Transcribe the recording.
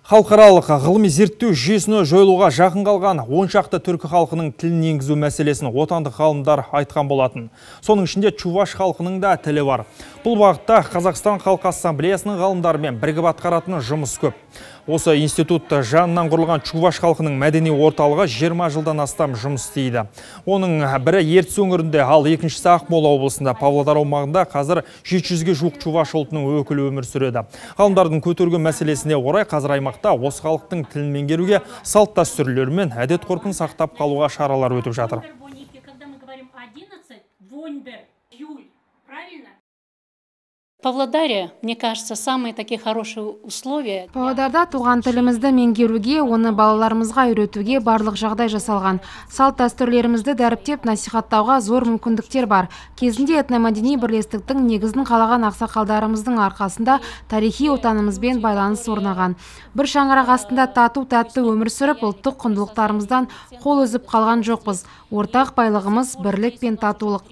Халықаралық ғылыми зерттеу жүйесіне жойылуға жақын қалған 10 шақты түркі халқының тілін енгізу мәселесін отандық ғалымдар айтқан болатын. Соның ішінде чуваш халқының да тілі бар. Бұл бағытта Қазақстан Халқы Ассамблеясының ғалымдарымен бірігіп атқаратын жұмыс көп. Осы институт жанынан құрылған чуваш халқының мәдени орталығы 20 жылдан астам жұмыс істейді. Оның бірі Ертіс өңірінде, ал екіншісі Ақмола облысында, Павлодар аумағында қазір 700-ге жуық чуваш ұлтының өкілі өмір сүреді. Ғалымдардың көтерген мәселесіне орай қазір аймақта осы халықтың тілін меңгеруге, салт дәстүрлері мен әдет ғұрпын сақтап қалуға шаралар өтіп жатыр. Павлодаре, мне кажется, самые такие хорошие условия. Павлодарда туған тілімізді меңгеруге, оны балаларымызға үйретуге барлық жағдай жасалған. Салт дәстүрлерімізді дәріптеп насихаттауға зор мүмкіндіктер бар. Кезінде этномәдени бірлестіктің негізін қалаған ақсақалдарымыздың арқасында тарихи отанымызбен байланыс орнаған. Бір шаңырақ астында тату-тәтті өмір сүріп, ұлттық құндылықтарымыздан қол үзіп қалған жоқпыз. Ортақ байлығымыз бірлік пен татулық.